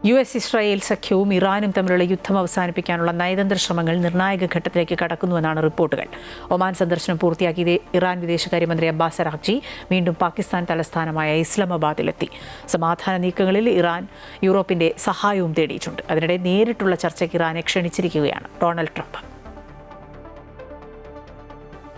US-ഇസ്രായേൽ സഖ്യവും ഇറാനും തമ്മിലുള്ള യുദ്ധം അവസാനിപ്പിക്കാനുള്ള നയതന്ത്ര ശ്രമങ്ങൾ നിർണായക ഘട്ടത്തിലേക്ക് കടക്കുന്നുവെന്നാണ് റിപ്പോർട്ടുകൾ. ഒമാൻ സന്ദർശനം പൂർത്തിയാക്കിയ ഇറാൻ വിദേശകാര്യമന്ത്രി അബ്ബാസ് അറാഖ്ചി വീണ്ടും പാകിസ്ഥാൻ തലസ്ഥാനമായ ഇസ്ലാമാബാദിലെത്തി. സമാധാന നീക്കങ്ങളിൽ ഇറാൻ യൂറോപ്പിന്റെ സഹായവും തേടിയിട്ടുണ്ട്. അതിനിടെ നേരിട്ടുള്ള ചർച്ചയ്ക്ക് ഇറാനെ ക്ഷണിച്ചിരിക്കുകയാണ് ഡൊണാൾഡ് ട്രംപ്.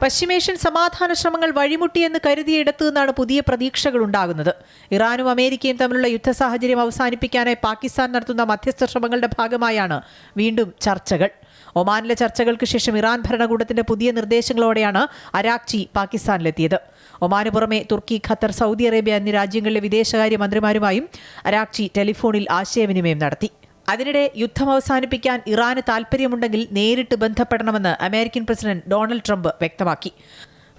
പശ്ചിമേഷ്യൻ സമാധാന ശ്രമങ്ങൾ വഴിമുട്ടിയെന്ന് കരുതിയിടത്തു നിന്നാണ് പുതിയ പ്രതീക്ഷകൾ ഉണ്ടാകുന്നത്. ഇറാനും അമേരിക്കയും തമ്മിലുള്ള യുദ്ധ സാഹചര്യം അവസാനിപ്പിക്കാനായി പാകിസ്ഥാൻ നടത്തുന്ന മധ്യസ്ഥ ശ്രമങ്ങളുടെ ഭാഗമായാണ് വീണ്ടും ചർച്ചകൾ. ഒമാനിലെ ചർച്ചകൾക്ക് ശേഷം ഇറാൻ ഭരണകൂടത്തിന്റെ പുതിയ നിർദ്ദേശങ്ങളോടെയാണ് അറാഖ്ചി പാകിസ്ഥാനിലെത്തിയത്. ഒമാന് പുറമെ തുർക്കി, ഖത്തർ, സൗദി അറേബ്യ എന്നീ രാജ്യങ്ങളിലെ വിദേശകാര്യ മന്ത്രിമാരുമായും അറാഖ്ചി ടെലിഫോണിൽ ആശയവിനിമയം നടത്തി. അതിനിടെ യുദ്ധം അവസാനിപ്പിക്കാൻ ഇറാന് താൽപ്പര്യമുണ്ടെങ്കിൽ നേരിട്ട് ബന്ധപ്പെടണമെന്ന് അമേരിക്കൻ പ്രസിഡന്റ് ഡൊണാൾഡ് ട്രംപ് വ്യക്തമാക്കി.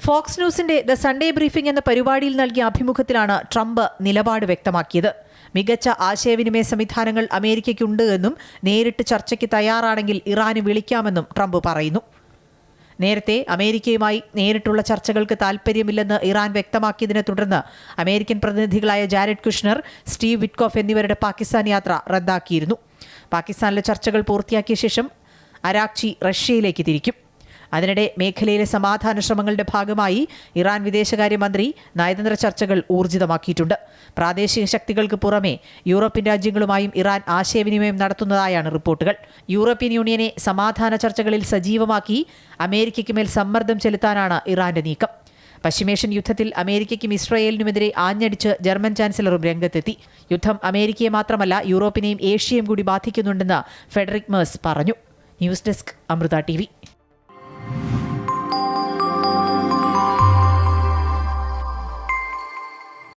ഫോക്സ് ന്യൂസിന്റെ ദ സൺഡേ ബ്രീഫിംഗ് എന്ന പരിപാടിയിൽ നൽകിയ അഭിമുഖത്തിലാണ് ട്രംപ് നിലപാട് വ്യക്തമാക്കിയത്. മികച്ച ആശയവിനിമയ സംവിധാനങ്ങൾ അമേരിക്കയ്ക്കുണ്ട് എന്നും നേരിട്ട് ചർച്ചയ്ക്ക് തയ്യാറാണെങ്കിൽ ഇറാന് വിളിക്കാമെന്നും ട്രംപ് പറയുന്നു. നേരത്തെ അമേരിക്കയുമായി നേരിട്ടുള്ള ചർച്ചകൾക്ക് താൽപ്പര്യമില്ലെന്ന് ഇറാൻ വ്യക്തമാക്കിയതിനെ തുടർന്ന് അമേരിക്കൻ പ്രതിനിധികളായ ജാരഡ് കുഷ്നർ, സ്റ്റീവ് വിറ്റ്കോഫ് എന്നിവരുടെ പാകിസ്ഥാൻ യാത്ര റദ്ദാക്കിയിരുന്നു. പാകിസ്ഥാനിലെ ചർച്ചകൾ പൂർത്തിയാക്കിയ ശേഷം അറാഖ്ചി റഷ്യയിലേക്ക് തിരിക്കും. അതിനിടെ മേഖലയിലെ സമാധാന ശ്രമങ്ങളുടെ ഭാഗമായി ഇറാൻ വിദേശകാര്യമന്ത്രി നയതന്ത്ര ചർച്ചകൾ ഊർജിതമാക്കിയിട്ടുണ്ട്. പ്രാദേശിക ശക്തികൾക്ക് പുറമെ യൂറോപ്യൻ രാജ്യങ്ങളുമായും ഇറാൻ ആശയവിനിമയം നടത്തുന്നതായാണ് റിപ്പോർട്ടുകൾ. യൂറോപ്യൻ യൂണിയനെ സമാധാന ചർച്ചകളിൽ സജീവമാക്കി അമേരിക്കയ്ക്ക് മേൽ സമ്മർദ്ദം ചെലുത്താനാണ് ഇറാന്റെ നീക്കം. പശ്ചിമേഷ്യൻ യുദ്ധത്തിൽ അമേരിക്കയ്ക്കും ഇസ്രായേലിനുമെതിരെ ആഞ്ഞടിച്ച് ജർമ്മൻ ചാൻസലറും രംഗത്തെത്തി. യുദ്ധം അമേരിക്കയെ മാത്രമല്ല യൂറോപ്പിനെയും ഏഷ്യയും കൂടി ബാധിക്കുന്നുണ്ടെന്ന് ഫെഡറിക് മേഴ്സ് പറഞ്ഞു. News desk, Amrita TV.